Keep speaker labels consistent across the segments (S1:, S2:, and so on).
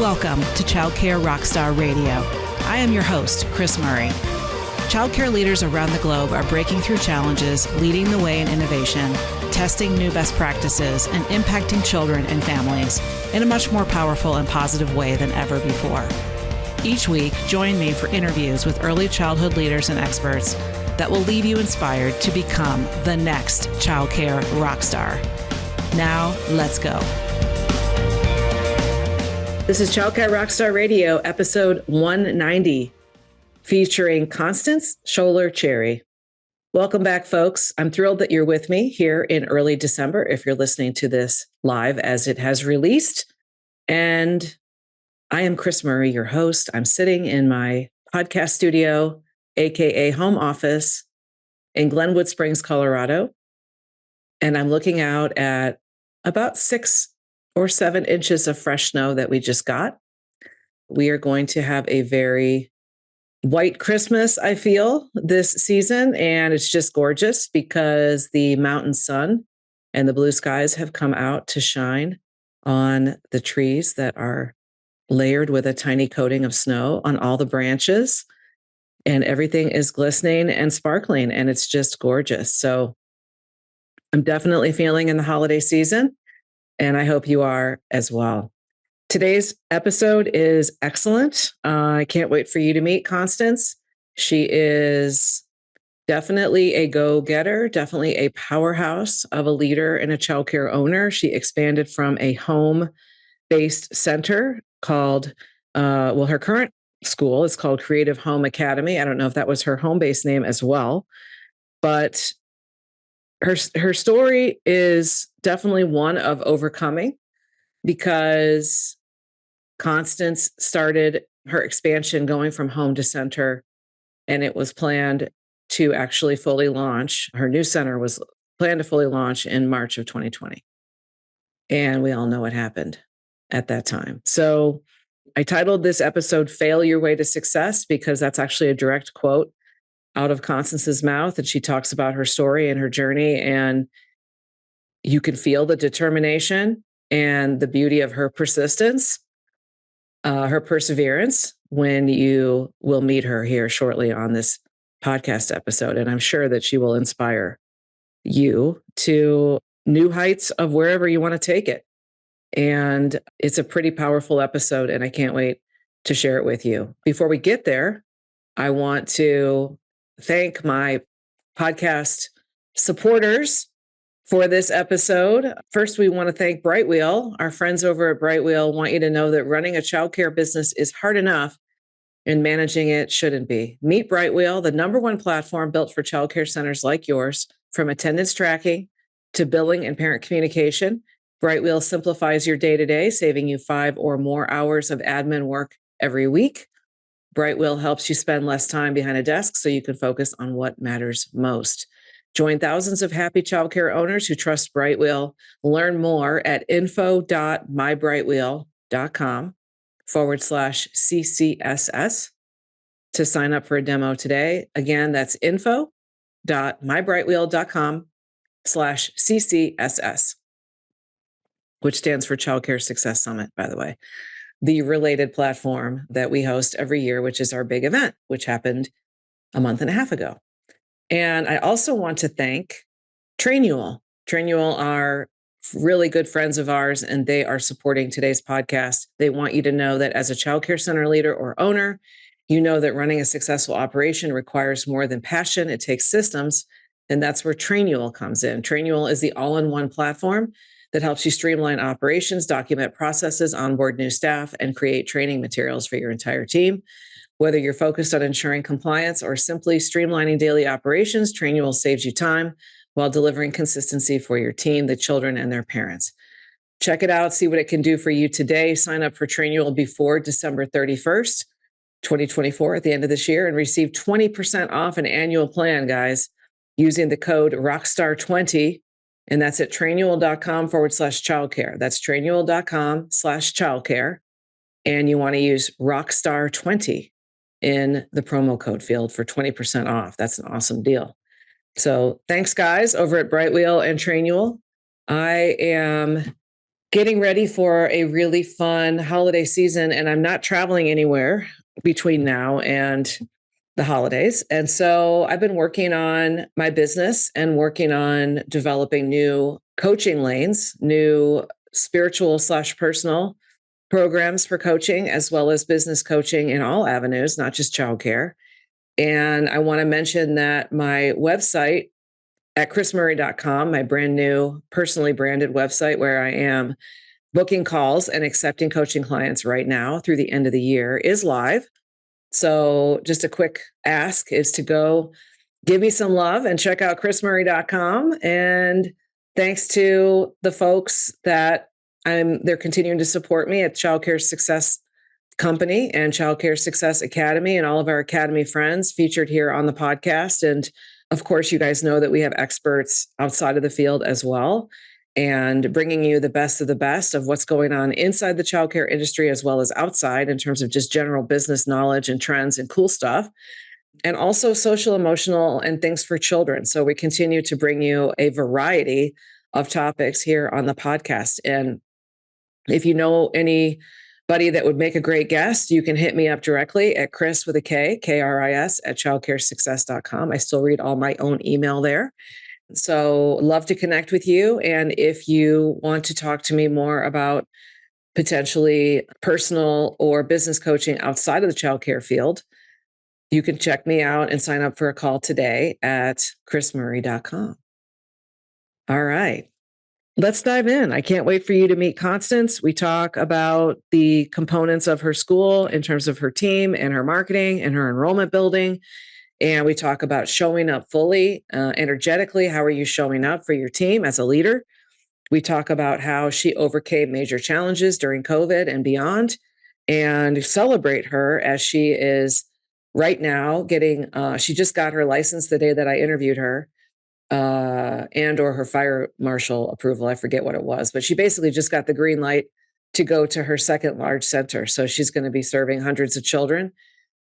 S1: Welcome to Childcare Rockstar Radio. I am your host, Kris Murray. Childcare leaders around the globe are breaking through challenges, leading the way in innovation, testing new best practices, and impacting children and families in a much more powerful and positive way than ever before. Each week, join me for interviews with early childhood leaders and experts that will leave you inspired to become the next childcare rockstar. Now, let's go. This is Childcare Rockstar Radio, episode 190, featuring Constance Sholar Cherry. Welcome back, folks. I'm thrilled that you're with me here in early December, if you're listening to this live as it has released. And I am Kris Murray, your host. I'm sitting in my podcast studio, aka home office in Glenwood Springs, Colorado. And I'm looking out at about 6 or 7 inches of fresh snow that we just got. We are going to have a very white Christmas, I feel, this season. And it's just gorgeous because the mountain sun and the blue skies have come out to shine on the trees that are layered with a tiny coating of snow on all the branches. And everything is glistening and sparkling, and it's just gorgeous. So I'm definitely feeling in the holiday season, and I hope you are as well. Today's episode is excellent. I can't wait for you to meet Constance. She is definitely a go-getter, definitely a powerhouse of a leader and a childcare owner. She expanded from a home-based center called, her current school is called Creative Home Academy. I don't know if that was her home-based name as well, but her story is definitely one of overcoming, because Constance started her expansion going from home to center, and it was planned to actually fully launch. Her new center was planned to fully launch in March of 2020. And we all know what happened at that time. So I titled this episode Fail Your Way to Success, because that's actually a direct quote out of Constance's mouth. And she talks about her story and her journey, and you can feel the determination and the beauty of her persistence, her perseverance, when you will meet her here shortly on this podcast episode. And I'm sure that she will inspire you to new heights of wherever you want to take it. And it's a pretty powerful episode, and I can't wait to share it with you. Before we get there, I want to thank my podcast supporters for this episode. First, we want to thank Brightwheel. Our friends over at Brightwheel want you to know that running a childcare business is hard enough, and managing it shouldn't be. Meet Brightwheel, the #1 platform built for childcare centers like yours. From attendance tracking to billing and parent communication, Brightwheel simplifies your day-to-day, saving you 5 or more hours of admin work every week. Brightwheel helps you spend less time behind a desk so you can focus on what matters most. Join thousands of happy childcare owners who trust Brightwheel. Learn more at info.mybrightwheel.com/CCSS to sign up for a demo today. Again, that's info.mybrightwheel.com/CCSS, which stands for Childcare Success Summit, by the way, the related platform that we host every year, which is our big event, which happened a month and a half ago. And I also want to thank Trainual. Trainual are really good friends of ours, and they are supporting today's podcast. They want you to know that as a childcare center leader or owner, you know that running a successful operation requires more than passion. It takes systems, and that's where Trainual comes in. Trainual is the all-in-one platform that helps you streamline operations, document processes, onboard new staff, and create training materials for your entire team. Whether you're focused on ensuring compliance or simply streamlining daily operations, Trainual saves you time while delivering consistency for your team, the children, and their parents. Check it out, see what it can do for you today. Sign up for Trainual before December 31st, 2024, at the end of this year, and receive 20% off an annual plan, guys, using the code ROCKSTAR20. And that's at trainual.com/childcare. That's trainual.com/childcare. And you want to use ROCKSTAR20 in the promo code field for 20% off. That's an awesome deal. So thanks, guys, over at Brightwheel and Trainual. I am getting ready for a really fun holiday season, and I'm not traveling anywhere between now and the holidays. And so I've been working on my business and working on developing new coaching lanes, new spiritual/personal programs for coaching, as well as business coaching in all avenues, not just childcare. And I want to mention that my website at chrismurray.com, my brand new personally branded website where I am booking calls and accepting coaching clients right now through the end of the year, is live. So just a quick ask is to go give me some love and check out chrismurray.com. And thanks to the folks that they're continuing to support me at Childcare Success Company and Childcare Success Academy, and all of our Academy friends featured here on the podcast. And of course, you guys know that we have experts outside of the field as well, and bringing you the best of the best of what's going on inside the childcare industry as well as outside in terms of just general business knowledge and trends and cool stuff, and also social, emotional, and things for children. So we continue to bring you a variety of topics here on the podcast. And if you know anybody that would make a great guest, you can hit me up directly at Kris with a K, Kris at childcaresuccess.com. I still read all my own email there. So love to connect with you. And if you want to talk to me more about potentially personal or business coaching outside of the childcare field, you can check me out and sign up for a call today at chrismurray.com. All right. Let's dive in. I can't wait for you to meet Constance. We talk about the components of her school in terms of her team and her marketing and her enrollment building. And we talk about showing up fully, energetically. How are you showing up for your team as a leader? We talk about how she overcame major challenges during COVID and beyond, and celebrate her as she is right now she just got her license the day that I interviewed her, and or her fire marshal approval. I forget what it was, but she basically just got the green light to go to her second large center. So she's going to be serving hundreds of children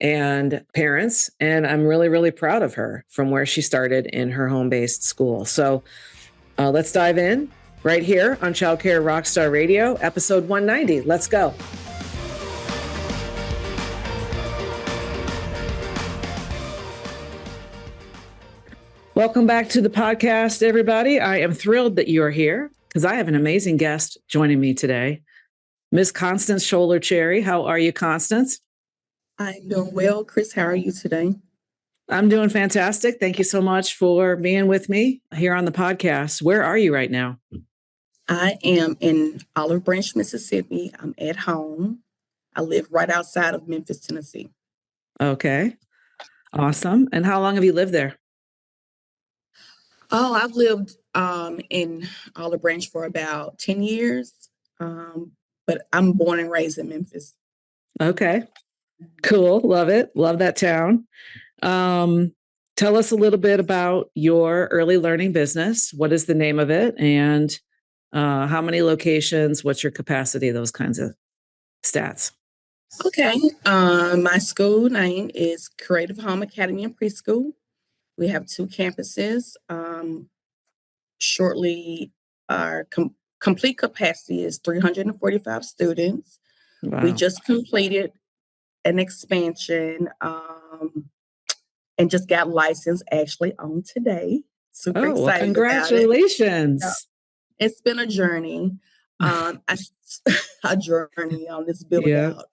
S1: and parents. And I'm really, really proud of her from where she started in her home-based school. So let's dive in right here on Childcare Rockstar Radio, episode 190. Let's go. Welcome back to the podcast, everybody. I am thrilled that you are here because I have an amazing guest joining me today, Ms. Constance Sholar Cherry. How are you, Constance?
S2: I'm doing well. Kris, how are you today?
S1: I'm doing fantastic. Thank you so much for being with me here on the podcast. Where are you right now?
S2: I am in Olive Branch, Mississippi. I'm at home. I live right outside of Memphis, Tennessee.
S1: Okay. Awesome. And how long have you lived there?
S2: Oh, I've lived in Olive Branch for about 10 years, but I'm born and raised in Memphis.
S1: Okay. Cool. Love it. Love that town. Tell us a little bit about your early learning business. What is the name of it? And how many locations? What's your capacity? Those kinds of stats.
S2: Okay. My school name is Creative Home Academy and Preschool. We have 2 campuses. Shortly, our complete capacity is 345 students.
S1: Wow.
S2: We just completed an expansion and just got licensed actually on today. Super excited.
S1: Well, congratulations.
S2: About it. It's been a journey. A journey on this build out.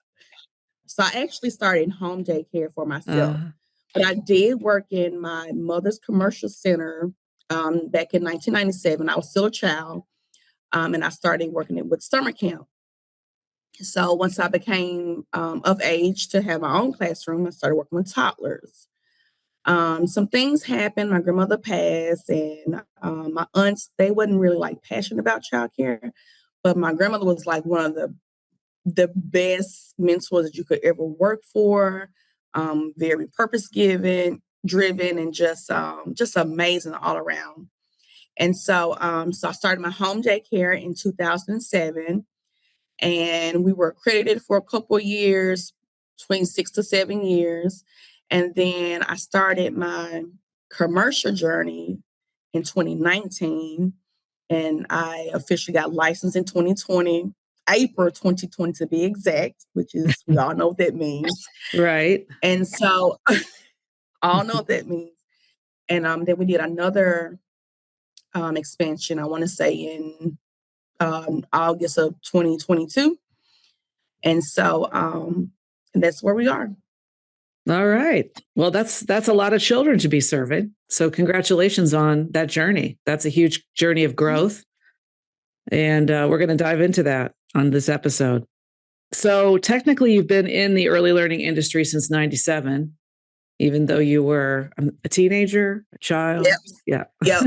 S2: So I actually started home daycare for myself. But I did work in my mother's commercial center back in 1997. I was still a child, and I started working with summer camp. So once I became of age to have my own classroom, I started working with toddlers. Some things happened. My grandmother passed, and my aunts, they wasn't really like passionate about childcare, but my grandmother was like one of the best mentors that you could ever work for. Very purpose-driven, and just amazing all around. And so I started my home daycare in 2007, and we were accredited for a couple of years, between 6 to 7 years. And then I started my commercial journey in 2019. and I officially got licensed in 2020, April 2020 to be exact, which is, we all know what that means.
S1: Right.
S2: And so all know what that means. And then we did another expansion, I want to say in August of 2022. And so that's where we are.
S1: All right. Well, that's a lot of children to be serving. So congratulations on that journey. That's a huge journey of growth. And we're going to dive into that on this episode. So technically, you've been in the early learning industry since '97, even though you were a teenager, a child.
S2: Yep. Yeah. Yep.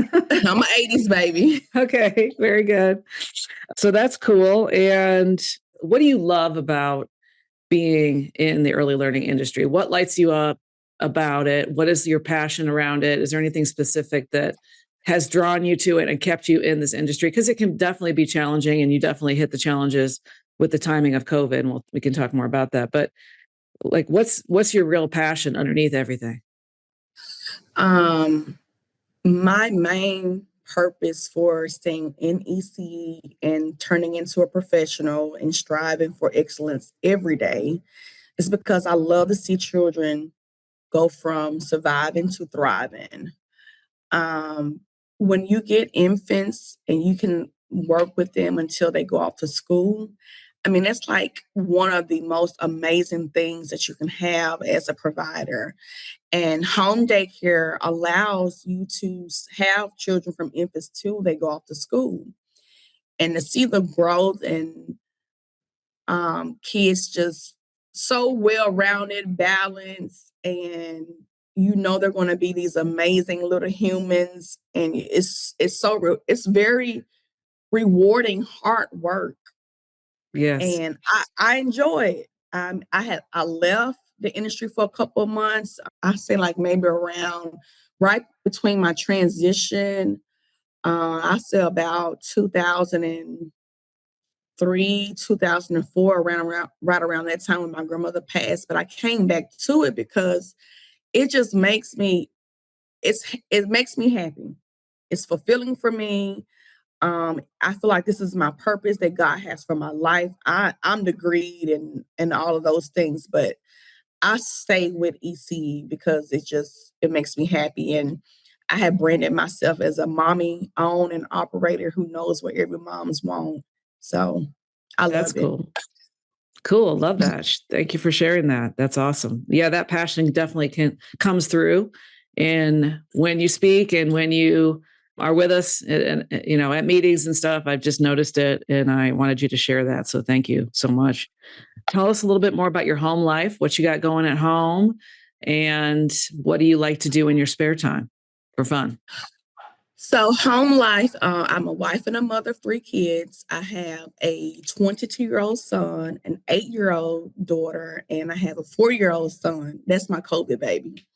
S2: I'm an 80s baby.
S1: Okay. Very good. So that's cool. And what do you love about being in the early learning industry? What lights you up about it? What is your passion around it? Is there anything specific that has drawn you to it and kept you in this industry? Because it can definitely be challenging, and you definitely hit the challenges with the timing of COVID. And we can talk more about that. But like, what's your real passion underneath everything?
S2: My main purpose for staying in ECE and turning into a professional and striving for excellence every day is because I love to see children go from surviving to thriving. When you get infants and you can work with them until they go off to school, I mean, that's like one of the most amazing things that you can have as a provider. And home daycare allows you to have children from infants till they go off to school. And to see the growth and kids just so well-rounded, balanced, and you know they're going to be these amazing little humans. And it's very rewarding hard work.
S1: Yes.
S2: And I enjoy it. I left the industry for a couple of months. I say like maybe around right between my transition. I say about 2003, 2004, right around that time when my grandmother passed. But I came back to it because it just makes me it makes me happy. It's fulfilling for me. I feel like this is my purpose that God has for my life. I'm the greed and all of those things, but I stay with EC because it makes me happy. And I have branded myself as a mommy owned and operator who knows what every mom's want. So I
S1: That's
S2: love it.
S1: cool. Cool. Love that. Thank you for sharing that. That's awesome. Yeah, that passion definitely comes through. And when you speak and when you are with us and at meetings and stuff, I've just noticed it, and I wanted you to share that. So thank you so much. Tell us a little bit more about your home life, what you got going at home, and what do you like to do in your spare time for fun?
S2: So home life, I'm a wife and a mother of 3 kids. I have a 22-year-old son, an 8-year-old daughter, and I have a 4-year-old son. That's my COVID baby.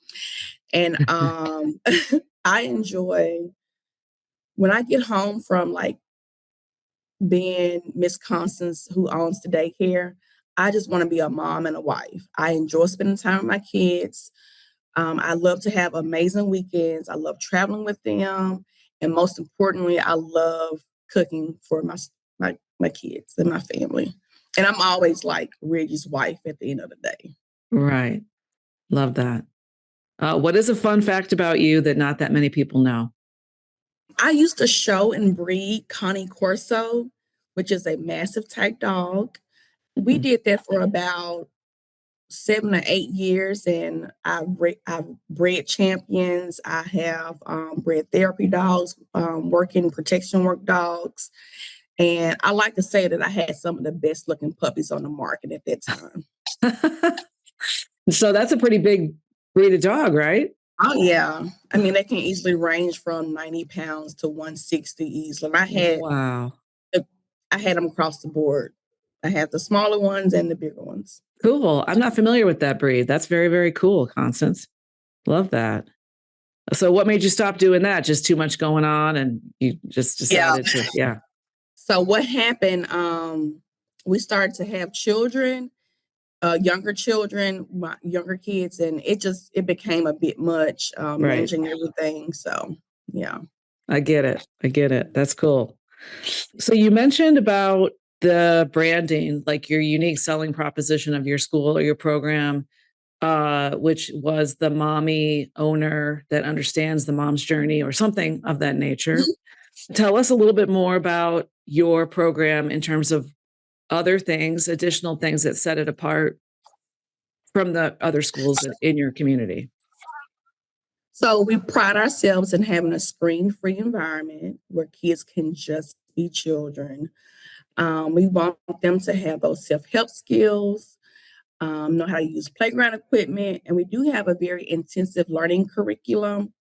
S2: And I enjoy when I get home from like being Miss Constance who owns the daycare. I just want to be a mom and a wife. I enjoy spending time with my kids. I love to have amazing weekends. I love traveling with them. And most importantly, I love cooking for my kids and my family. And I'm always like Reggie's wife at the end of the day.
S1: Right. Love that. What is a fun fact about you that not that many people know?
S2: I used to show and breed Connie Corso, which is a massive type dog. We did that for about 7 or 8 years, and I've bred champions. I have bred therapy dogs, working protection work dogs. And I like to say that I had some of the best looking puppies on the market at that time.
S1: So that's a pretty big breed of dog, right?
S2: Oh, yeah. I mean, they can easily range from 90 pounds to 160 easily.
S1: Wow.
S2: I had them across the board. I had the smaller ones and the bigger ones.
S1: Cool. I'm not familiar with that breed. That's very, very cool, Constance. Love that. So what made you stop doing that? Just too much going on and you just decided to.
S2: So what happened, we started to have children, younger children, my younger kids, and it became a bit much,
S1: Right.
S2: managing everything. So, yeah.
S1: I get it. That's cool. So you mentioned about the branding, like your unique selling proposition of your school or your program, which was the mommy owner that understands the mom's journey or something of that nature. Tell us a little bit more about your program in terms of other things, additional things that set it apart from the other schools in your community.
S2: So we pride ourselves in having a screen-free environment where kids can just be children. We want them to have those self-help skills, know how to use playground equipment, and we do have a very intensive learning curriculum.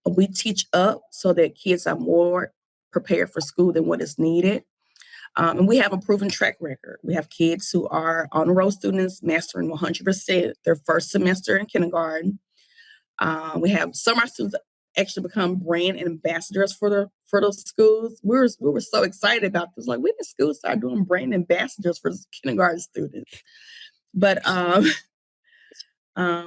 S2: We teach up so that kids are more prepared for school than what is needed. And we have a proven track record. We have kids who are honor roll students mastering 100% their first semester in kindergarten. We have some of our students actually become brand ambassadors for those schools. We were so excited about this. Like, when did schools start doing brand ambassadors for kindergarten students? But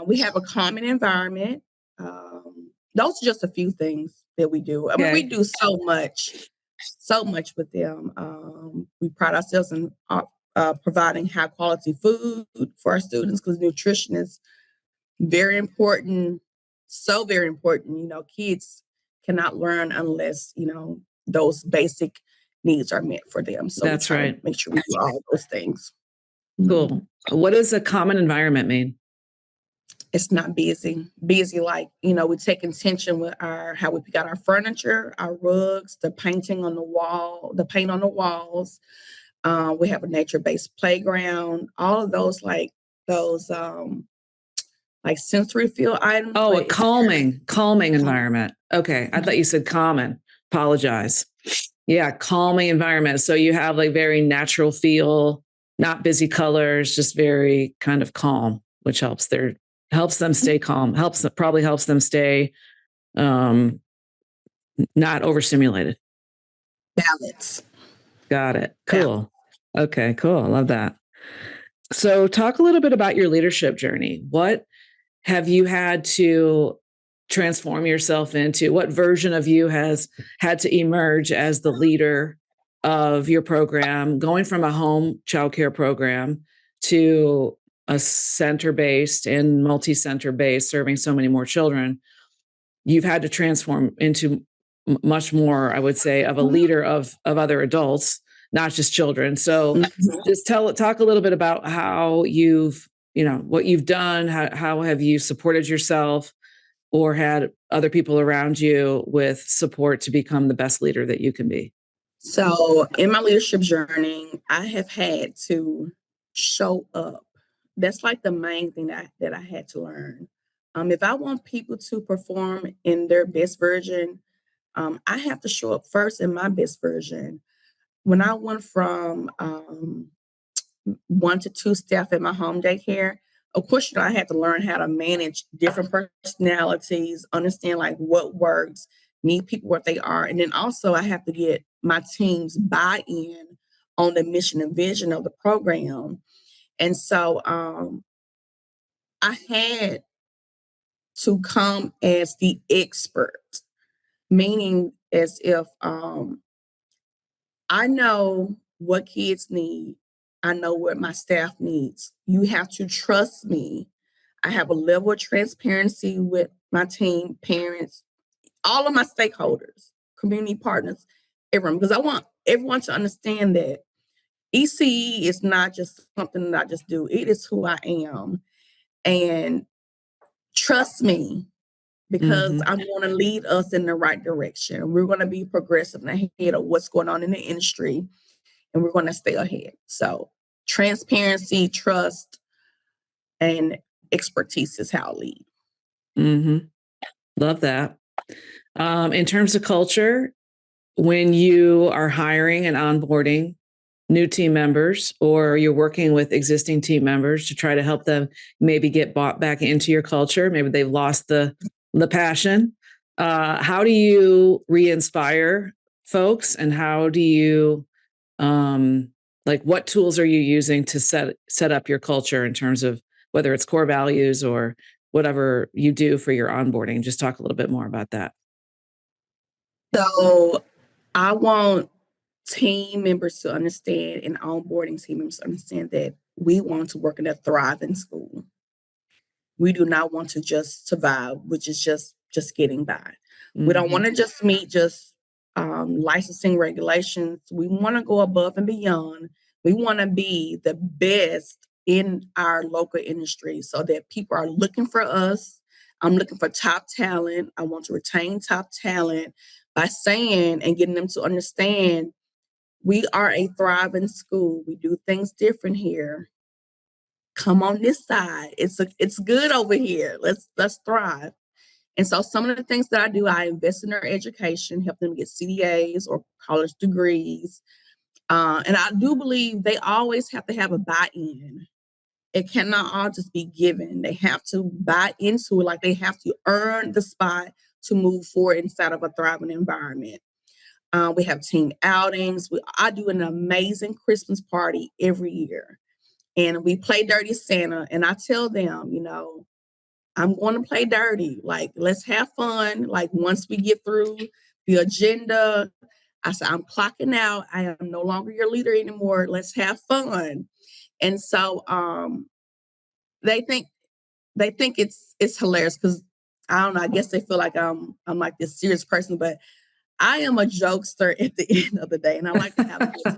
S2: we have a common environment. Those are just a few things that we do. I mean, we do so much with them. We pride ourselves in providing high quality food for our students, because nutrition is very important, so very important. You know, kids cannot learn unless, those basic needs are met for them. So
S1: that's right.
S2: Make sure we do all those things.
S1: Cool. What does a common environment mean?
S2: It's not busy. Busy, like, we take intention with how we pick out our furniture, our rugs, the painting on the wall, the paint on the walls. We have a nature-based playground, all of those, like sensory feel items.
S1: Oh, a calming environment. Okay. I thought you said common. Apologize. Yeah. Calming environment. So you have like very natural feel, not busy colors, just very kind of calm, which helps them stay calm, probably helps them stay not overstimulated.
S2: Balance.
S1: Got it. Cool. Okay, cool. I love that. So talk a little bit about your leadership journey. What have you had to transform yourself into? What version of you has had to emerge as the leader of your program, going from a home childcare program to a center-based and multi-center based, serving so many more children? You've had to transform into much more, I would say, of a leader of other adults, not just children. So just talk a little bit about how what you've done, how have you supported yourself or had other people around you with support to become the best leader that you can be?
S2: So in my leadership journey, I have had to show up. That's like the main thing that I had to learn. If I want people to perform in their best version, I have to show up first in my best version. When I went from 1 to 2 staff at my home daycare, of course, I had to learn how to manage different personalities, understand like what works, meet people where they are. And then also I have to get my team's buy-in on the mission and vision of the program. And so I had to come as the expert, meaning as if I know what kids need. I know what my staff needs. You have to trust me. I have a level of transparency with my team, parents, all of my stakeholders, community partners, everyone, because I want everyone to understand that ECE is not just something that I just do. It is who I am. And trust me, because I'm going to lead us in the right direction. We're going to be progressive and ahead of what's going on in the industry, and we're going to stay ahead. So transparency, trust, and expertise is how I lead.
S1: Love that. In terms of culture, when you are hiring and onboarding new team members, or you're working with existing team members to try to help them maybe get bought back into your culture, maybe they've lost the passion. How do you re-inspire folks, and how do you what tools are you using to set up your culture in terms of whether it's core values or whatever you do for your onboarding? Just talk a little bit more about that.
S2: So I want team members to understand and onboarding team members to understand that we want to work in a thriving school. We do not want to just survive, which is just getting by. We don't want to just meet licensing regulations. We want to go above and beyond. We want to be the best in our local industry so that people are looking for us. I'm looking for top talent. I want to retain top talent by saying and getting them to understand we are a thriving school. We do things different here. Come on this side. It's good over here. Let's thrive. And so some of the things that I do, I invest in their education, help them get CDAs or college degrees. And I do believe they always have to have a buy-in. It cannot all just be given. They have to buy into it, like they have to earn the spot to move forward inside of a thriving environment. We have team outings. I do an amazing Christmas party every year. And we play Dirty Santa. And I tell them, I'm going to play dirty. Like, let's have fun. Like, once we get through the agenda, I said, I'm clocking out. I am no longer your leader anymore. Let's have fun. And so they think it's hilarious because I don't know. I guess they feel like I'm like this serious person, but I am a jokester at the end of the day, and I like to have a good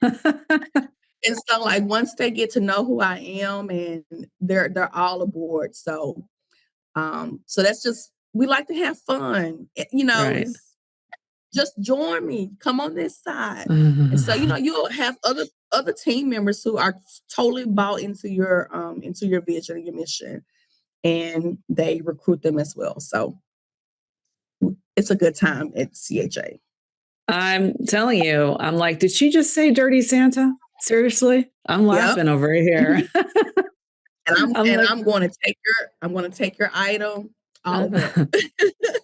S2: time. And so, like, once they get to know who I am, and they're all aboard. So, so that's just, we like to have fun.
S1: Right.
S2: Just join me. Come on this side. And so, you'll have other team members who are totally bought into your vision and your mission, and they recruit them as well. So it's a good time at CHA. I'm
S1: telling you, I'm like, did she just say Dirty Santa? Seriously? I'm laughing over here.
S2: And I'm going to take your item. All of it.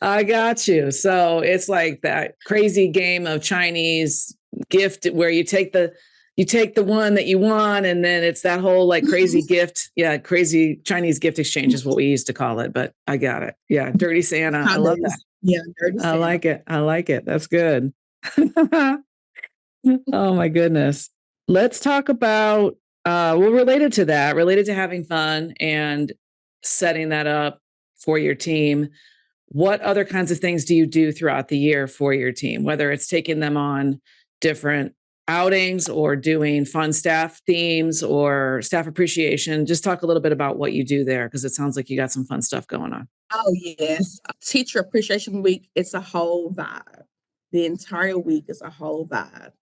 S1: I got you. So it's like that crazy game of Chinese gift where you take the one that you want, and then it's that whole like crazy gift. Yeah, crazy Chinese gift exchange is what we used to call it, but I got it. Yeah, Dirty Santa. I love that.
S2: Yeah, Dirty Santa.
S1: I like it. That's good. Oh my goodness. Let's talk about related to having fun and setting that up for your team. What other kinds of things do you do throughout the year for your team, whether it's taking them on different outings or doing fun staff themes or staff appreciation? Just talk a little bit about what you do there, because it sounds like you got some fun stuff going on.
S2: Oh, yes. Teacher Appreciation Week, it's a whole vibe. The entire week is a whole vibe.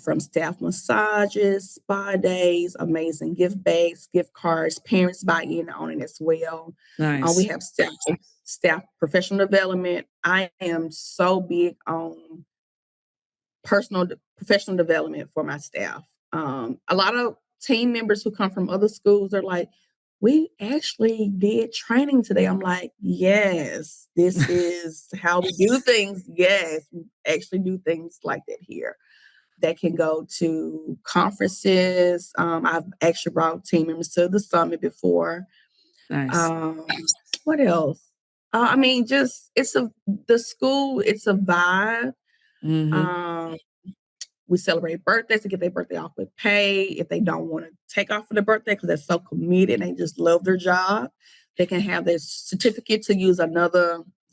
S2: From staff massages, spa days, amazing gift bags, gift cards, parents buy in on it as well.
S1: Nice.
S2: We have staff professional development. I am so big on professional development for my staff. A lot of team members who come from other schools are like, we actually did training today. I'm like, yes, this is how we do things. Yes, we actually do things like that here. That can go to conferences. I've actually brought team members to the summit before.
S1: Nice.
S2: What else? The school, it's a vibe. We celebrate birthdays to get their birthday off with pay. If they don't want to take off for their birthday because they're so committed and they just love their job, they can have their certificate to use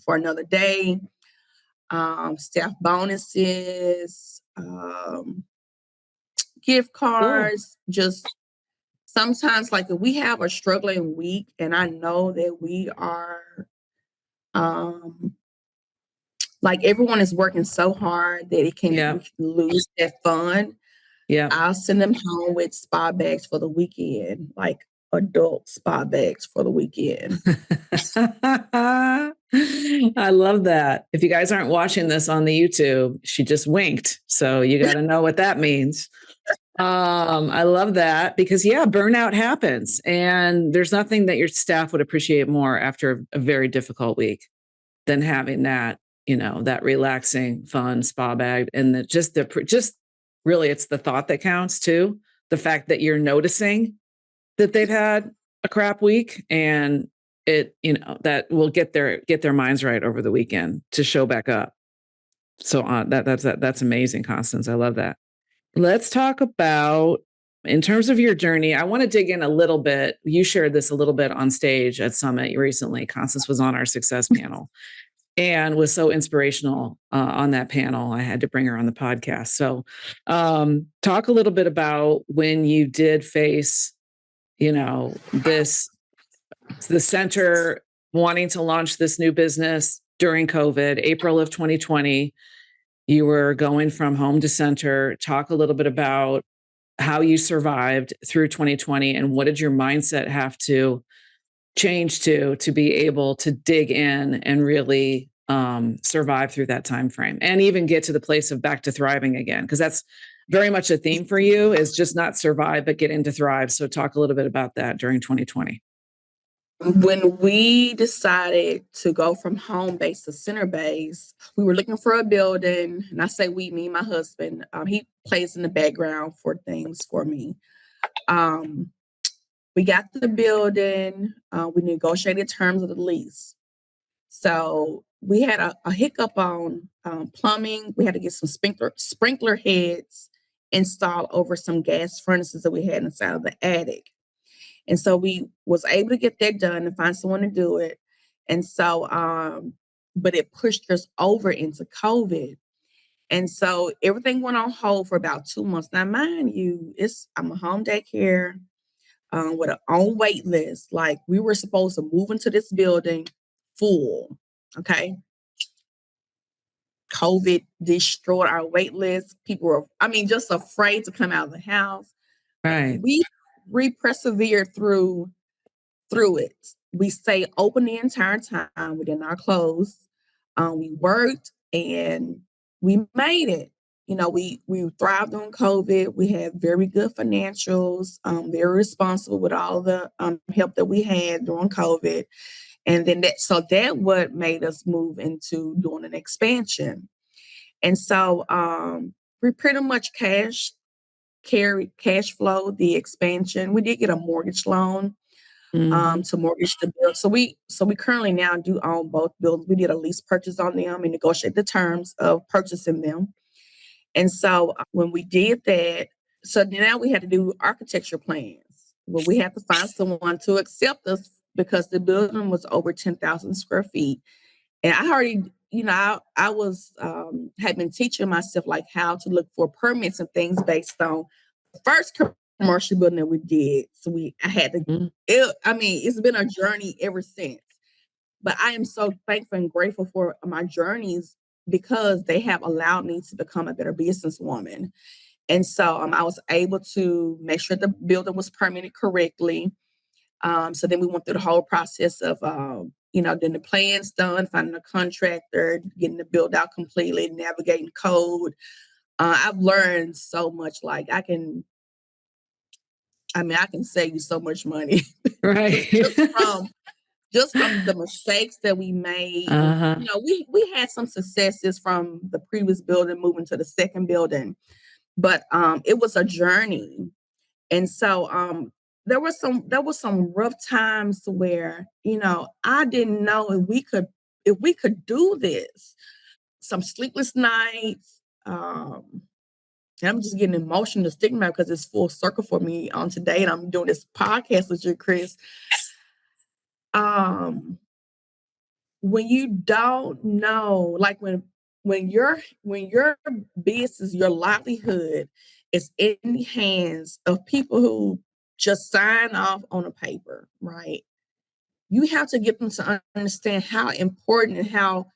S2: for another day. Staff bonuses, gift cards. Cool. Just sometimes, like if we have a struggling week and I know that we are like everyone is working so hard that we can lose that fun. Yeah, I'll send them home with spa bags for the weekend, like adult spa bags for the weekend.
S1: I love that. If you guys aren't watching this on the YouTube, she just winked. So you got to know what that means. I love that because burnout happens, and there's nothing that your staff would appreciate more after a very difficult week than having that, that relaxing, fun spa bag. And just really, it's the thought that counts too. The fact that you're noticing that they've had a crap week, and it, that will get their minds right over the weekend to show back up. So that's amazing, Constance. I love that. Let's talk about, in terms of your journey, I want to dig in a little bit. You shared this a little bit on stage at Summit recently. Constance was on our success panel and was so inspirational on that panel. I had to bring her on the podcast. So talk a little bit about when you did face, the center wanting to launch this new business during COVID, April of 2020. You were going from home to center. Talk a little bit about how you survived through 2020 and what did your mindset have to change to be able to dig in and really survive through that time frame and even get to the place of back to thriving again, because that's very much a theme for you, is just not survive but get into thrive. So talk a little bit about that during 2020.
S2: When we decided to go from home base to center base, we were looking for a building. And I say we, me, my husband, he plays in the background for things for me. We got the building. We negotiated terms of the lease. So we had a hiccup on plumbing. We had to get some sprinkler heads installed over some gas furnaces that we had inside of the attic. And so we was able to get that done and find someone to do it. And so, but it pushed us over into COVID. And so everything went on hold for about 2 months. Now, mind you, I'm a home daycare with an own wait list. Like, we were supposed to move into this building full. Okay. COVID destroyed our wait list. People were, just afraid to come out of the house.
S1: Right.
S2: We persevered through it. We stayed open the entire time. We did not close. We worked and we made it. We thrived on COVID. We had very good financials, very responsible with all the help that we had during COVID. And then that what made us move into doing an expansion. And so we pretty much cash flow the expansion. We did get a mortgage loan to mortgage the build. So we currently now do own both buildings. We did a lease purchase on them and negotiate the terms of purchasing them. And so when we did that, so now we had to do architecture plans. Well, we had to find someone to accept us because the building was over 10,000 square feet. And I already, I was had been teaching myself like how to look for permits and things based on the first commercial building that we did. So I had to, it's been a journey ever since. But I am so thankful and grateful for my journeys because they have allowed me to become a better businesswoman. And so I was able to make sure the building was permitted correctly. So then we went through the whole process of, getting the plans done, finding a contractor, getting the build out completely, navigating code. I've learned so much. Like I can save you so much money.
S1: Right.
S2: just from the mistakes that we made. And, we had some successes from the previous building moving to the second building, but it was a journey. And so there was some rough times where, I didn't know if we could do this. Some sleepless nights. And I'm just getting emotional to stigma because it's full circle for me on today. And I'm doing this podcast with you, Kris. When you don't know, like when your business, your livelihood is in the hands of people who just sign off on a paper, right? You have to get them to understand how important and how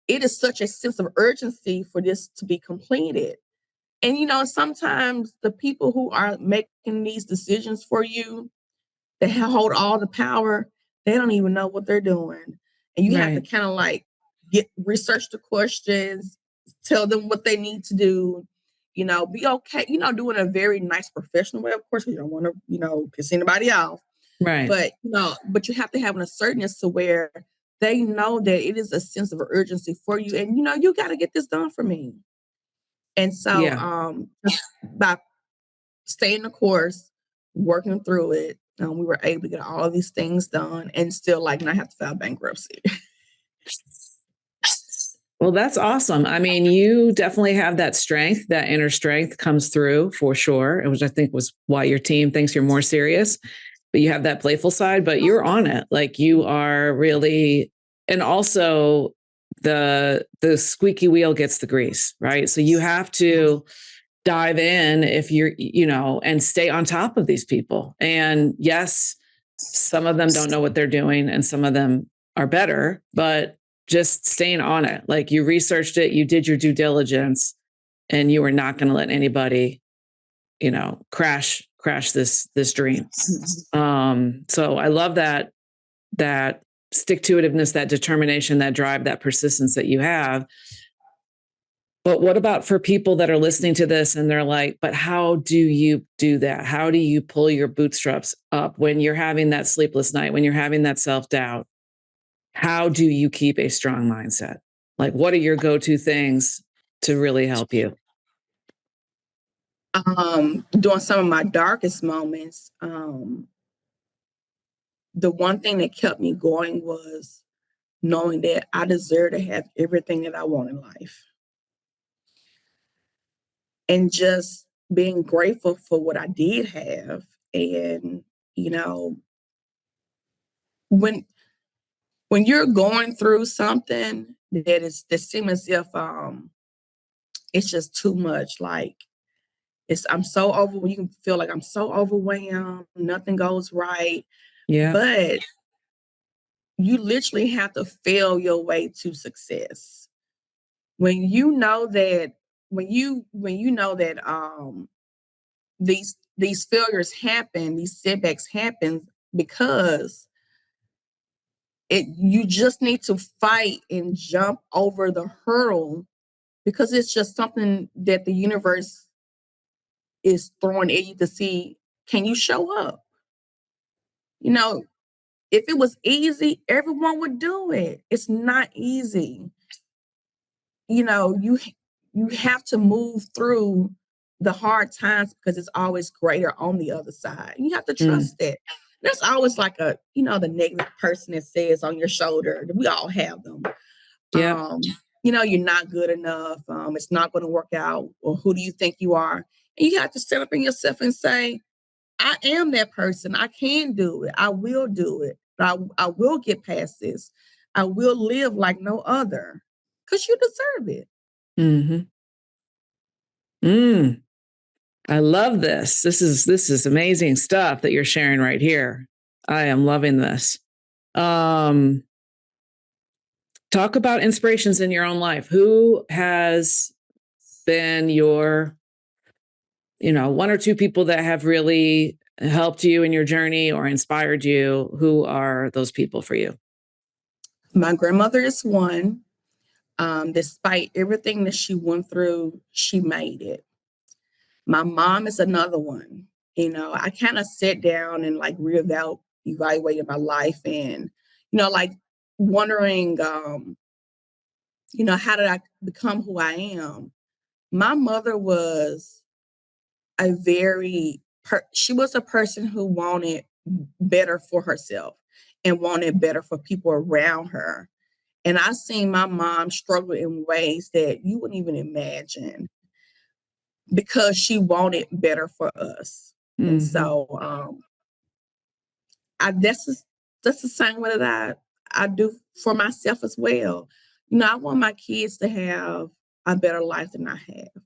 S2: it is such a sense of urgency for this to be completed. And, sometimes the people who are making these decisions for you, that hold all the power, they don't even know what they're doing. And you have to kind of like research the questions, tell them what they need to do, be okay, doing a very nice professional way. Of course, you don't want to, piss anybody off.
S1: Right.
S2: But you have to have an assertiveness to where they know that it is a sense of urgency for you. And, you got to get this done for me. And so by staying the course, working through it, we were able to get all of these things done and still not have to file bankruptcy.
S1: Well, that's awesome. I mean, you definitely have that strength, that inner strength comes through for sure, which I think was why your team thinks you're more serious. But you have that playful side, but you're on it. Like you are really, and also the squeaky wheel gets the grease, right? So you have to dive in if you're, and stay on top of these people. And yes, some of them don't know what they're doing and some of them are better, but just staying on it. Like you researched it, you did your due diligence, and you were not going to let anybody, crash this dream. So I love that stick to itiveness, that determination, that drive, that persistence that you have. But what about for people that are listening to this and they're like, but how do you do that? How do you pull your bootstraps up when you're having that sleepless night, when you're having that self-doubt? How do you keep a strong mindset? Like, what are your go-to things to really help you?
S2: During some of my darkest moments, the one thing that kept me going was knowing that I deserve to have everything that I want in life. And just being grateful for what I did have. And, when you're going through something that seems as if it's just too much, like I'm so you can feel like I'm so overwhelmed, nothing goes right.
S1: Yeah.
S2: But you literally have to fail your way to success. When you know that these failures happen, these setbacks happen because you just need to fight and jump over the hurdle because it's just something that the universe is throwing at you to see, can you show up? If it was easy, everyone would do it. It's not easy. You have to move through the hard times because it's always greater on the other side. You have to trust that. There's always like the negative person that says on your shoulder. We all have them.
S1: Yeah.
S2: You're not good enough. It's not going to work out. Or who do you think you are? And you have to stand up in yourself and say, I am that person. I can do it. I will do it. I will get past this. I will live like no other because you deserve it.
S1: I love this. This is amazing stuff that you're sharing right here. I am loving this. Talk about inspirations in your own life. Who has been your, one or two people that have really helped you in your journey or inspired you? Who are those people for you?
S2: My grandmother is one. Despite everything that she went through, she made it. My mom is another one. I kind of sat down and like evaluated my life and, like wondering, how did I become who I am? My mother was she was a person who wanted better for herself and wanted better for people around her. And I've seen my mom struggle in ways that you wouldn't even imagine because she wanted better for us. And so that's the same way that I do for myself as well. I want my kids to have a better life than I have.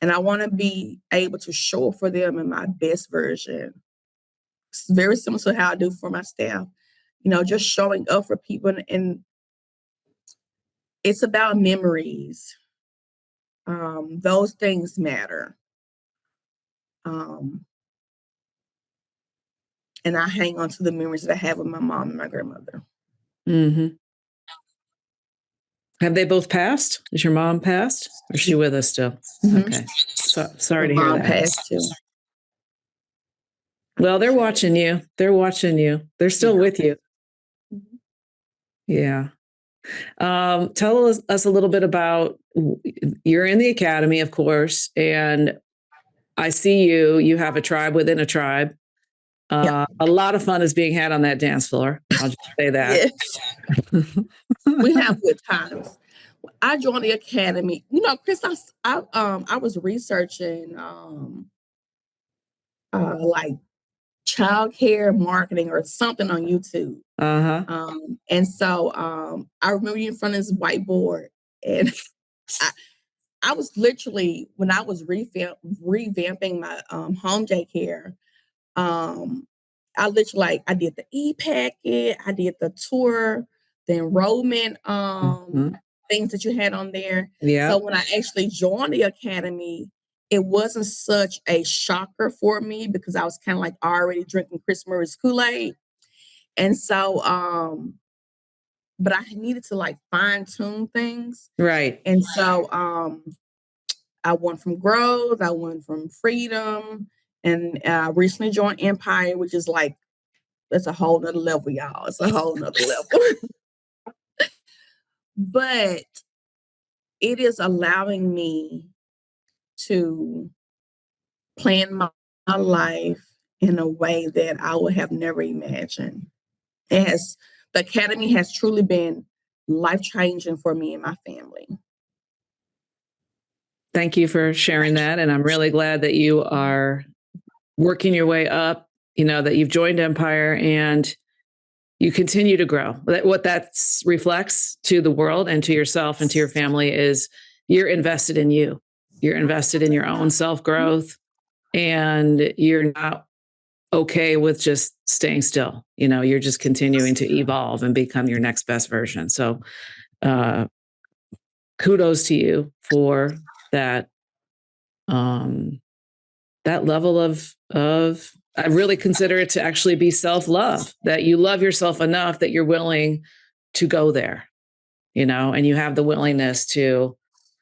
S2: And I want to be able to show up for them in my best version. It's very similar to how I do for my staff. Just showing up for people. And it's about memories. Those things matter. And I hang on to the memories that I have with my mom and my grandmother.
S1: Have they both passed? Is your mom passed? Or is she with us still? Okay. Sorry to hear that.
S2: Passed too.
S1: Well, they're watching you. They're watching you. They're still with you. Yeah. Tell us a little bit about, you're in the academy, of course, and I see you have a tribe within a tribe. A lot of fun is being had on that dance floor. I'll just say that.
S2: Yes. We have good times. I joined the academy. You know, Kris, I was researching like childcare marketing or something on YouTube. And so I remember you in front of this whiteboard, and I was literally, when I was revamping my home daycare, I literally I did the e-packet, I did the tour, the enrollment things that you had on there.
S1: Yeah.
S2: So when I actually joined the academy, it wasn't such a shocker for me because I was kind of like already drinking Kris Murray's Kool-Aid. And so but I needed to like fine tune things.
S1: Right.
S2: And so I went from growth, I went from freedom, and recently joined Empire, which is like, that's a whole nother level, y'all. It's a whole nother level. But it is allowing me to plan my life in a way that I would have never imagined. The academy has truly been life-changing for me and my family.
S1: Thank you for sharing that. And I'm really glad that you are working your way up, that you've joined Empire and you continue to grow. What that reflects to the world and to yourself and to your family is you're invested in you. You're invested in your own self-growth, and you're not okay with just staying still. You're just continuing to evolve and become your next best version. So kudos to you for that that level of I really consider it to actually be self-love, that you love yourself enough that you're willing to go there, and you have the willingness to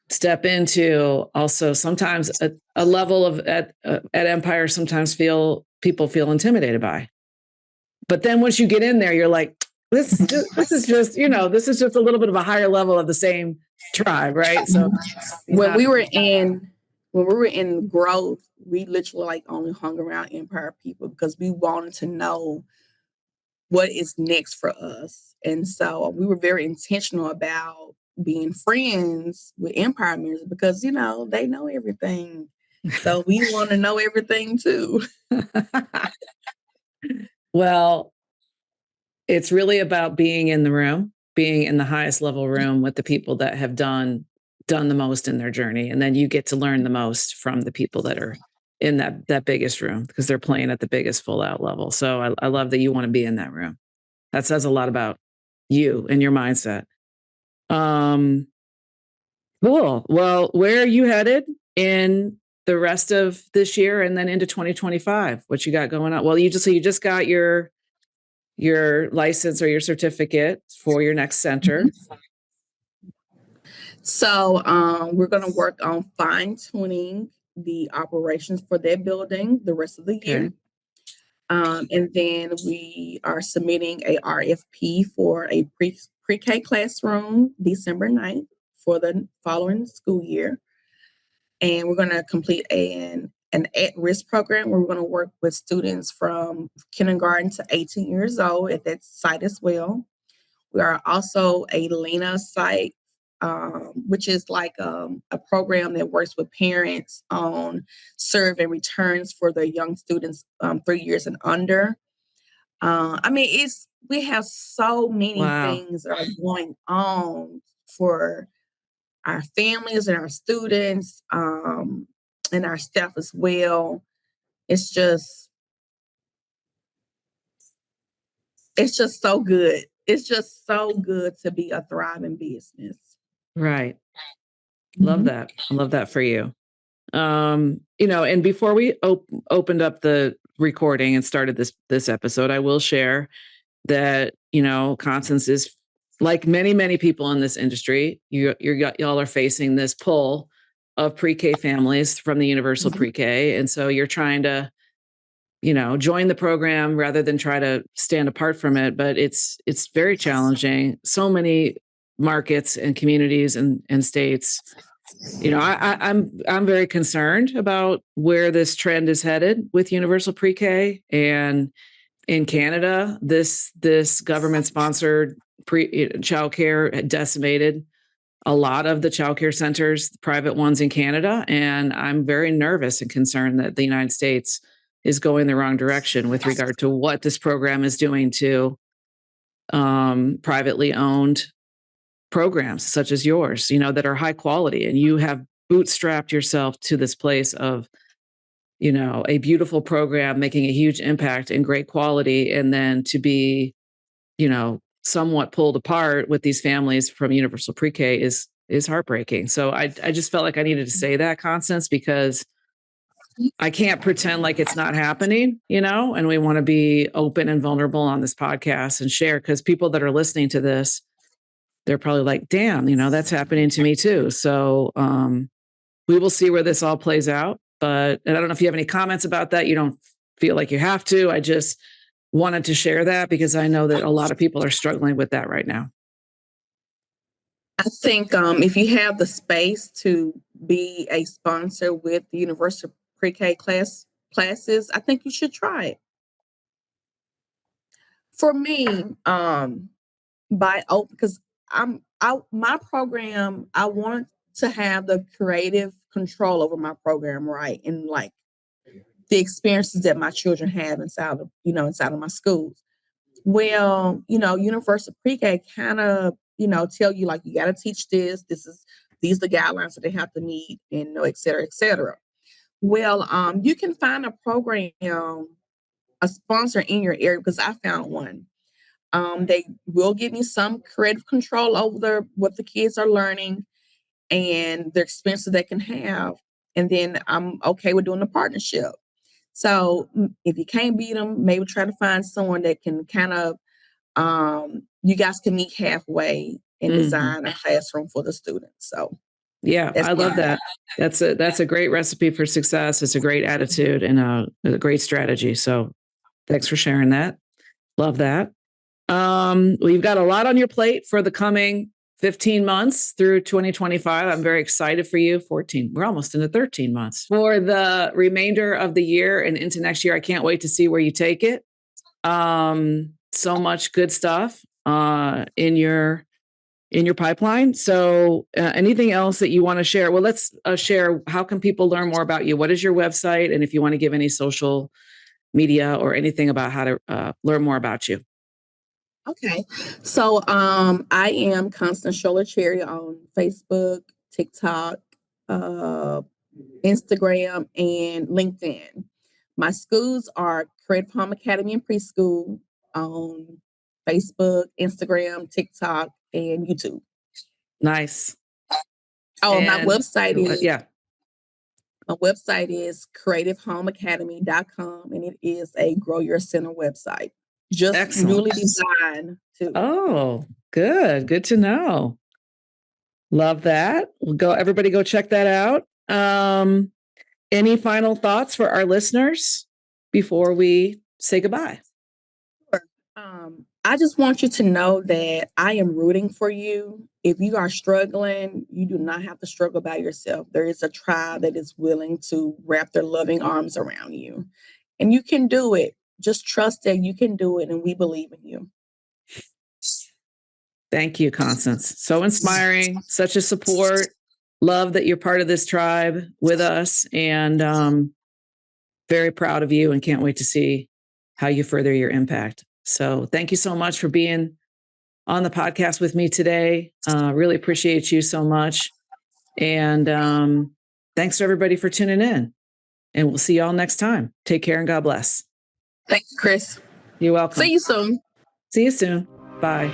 S1: step into also sometimes a level of at Empire sometimes people feel intimidated by. But then once you get in there, you're like, this is just this is just a little bit of a higher level of the same tribe, right? So
S2: when we were in growth, we literally like only hung around Empire people because we wanted to know what is next for us. And so we were very intentional about being friends with Empire members because, they know everything. So we want to know everything too.
S1: Well, it's really about being in the room, being in the highest level room with the people that have done the most in their journey. And then you get to learn the most from the people that are in that biggest room because they're playing at the biggest full out level. So I love that you want to be in that room. That says a lot about you and your mindset. Cool. Well, where are you headed in the rest of this year and then into 2025? What you got going on? Well, you just got your license or your certificate for your next center.
S2: So we're going to work on fine-tuning the operations for that building the rest of the year. And then we are submitting a RFP for a pre-K classroom December 9th for the following school year. And we're going to complete an at-risk program where we're going to work with students from kindergarten to 18 years old at that site as well. We are also a LENA site, which is like a program that works with parents on serve and returns for the young students 3 years and under. We have so many things that are going on for our families and our students and our staff as well. It's just so good. It's just so good to be a thriving business.
S1: Right. Love that. I love that for you. And before we opened up the recording and started this episode, I will share that, Constance is like many, many people in this industry. Y'all are facing this pull of pre-K families from the universal pre-K. And so you're trying to, join the program rather than try to stand apart from it. But it's very challenging. So many markets and communities and states. I'm very concerned about where this trend is headed with universal pre-K. And in Canada, this government-sponsored childcare decimated a lot of the childcare centers, private ones in Canada, and I'm very nervous and concerned that the United States is going the wrong direction with regard to what this program is doing to privately owned programs such as yours, that are high quality, and you have bootstrapped yourself to this place of, a beautiful program making a huge impact and great quality, and then to be, somewhat pulled apart with these families from universal pre-K is heartbreaking. So I just felt like I needed to say that, Constance, because I can't pretend like it's not happening, and we want to be open and vulnerable on this podcast and share, because people that are listening to this, they're probably like, damn, that's happening to me too. So we will see where this all plays out. And I don't know if you have any comments about that. You don't feel like you have to. I just wanted to share that because I know that a lot of people are struggling with that right now.
S2: I think if you have the space to be a sponsor with the universal pre-K classes, I think you should try it. For me, because my program, I wanted to have the creative control over my program, right? And like the experiences that my children have inside of my schools. Well, universal pre-K kind of, tell you like, you got to teach this. These are the guidelines that they have to meet, and et cetera, et cetera. Well, you can find a program, a sponsor in your area, because I found one. They will give me some creative control over what the kids are learning and the experiences they can have. And then I'm okay with doing a partnership. So if you can't beat them, maybe try to find someone that can kind of, you guys can meet halfway and design a classroom for the students. So
S1: yeah, I love that. That's a great recipe for success. It's a great attitude and a great strategy. So thanks for sharing that. Love that. You've got a lot on your plate for the coming 15 months through 2025. I'm very excited for you. 14. We're almost into 13 months for the remainder of the year and into next year. I can't wait to see where you take it. So much good stuff in your pipeline. So anything else that you want to share? Well, let's share. How can people learn more about you? What is your website? And if you want to give any social media or anything about how to learn more about you.
S2: Okay. So I am Constance Sholar Cherry on Facebook, TikTok, Instagram, and LinkedIn. My schools are Creative Home Academy and Preschool on Facebook, Instagram, TikTok, and YouTube.
S1: Nice.
S2: Oh, my website is creativehomeacademy.com, and it is a Grow Your Center website. Just
S1: excellent.
S2: Newly designed too.
S1: Oh, good. Good to know. Love that. Everybody go check that out. Any final thoughts for our listeners before we say goodbye?
S2: Sure. I just want you to know that I am rooting for you. If you are struggling, you do not have to struggle by yourself. There is a tribe that is willing to wrap their loving arms around you, and you can do it. Just trust that you can do it, and we believe in you.
S1: Thank you, Constance. So inspiring, such a support. Love that you're part of this tribe with us, and very proud of you and can't wait to see how you further your impact. So thank you so much for being on the podcast with me today. Really appreciate you so much. And thanks to everybody for tuning in. And we'll see you all next time. Take care and God bless.
S2: Thanks, Kris.
S1: You're welcome.
S2: See you soon.
S1: See you soon. Bye.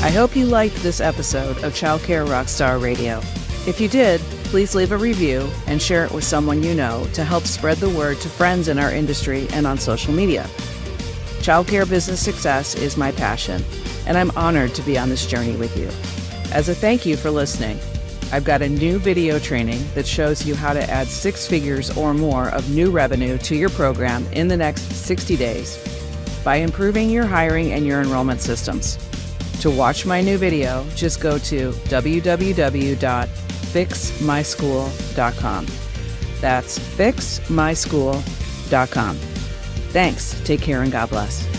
S3: I hope you liked this episode of Childcare Rockstar Radio. If you did, please leave a review and share it with someone you know to help spread the word to friends in our industry and on social media. Childcare business success is my passion, and I'm honored to be on this journey with you. As a thank you for listening, I've got a new video training that shows you how to add 6 figures or more of new revenue to your program in the next 60 days by improving your hiring and your enrollment systems. To watch my new video, just go to www.fixmyschool.com. That's fixmyschool.com. Thanks. Take care and God bless.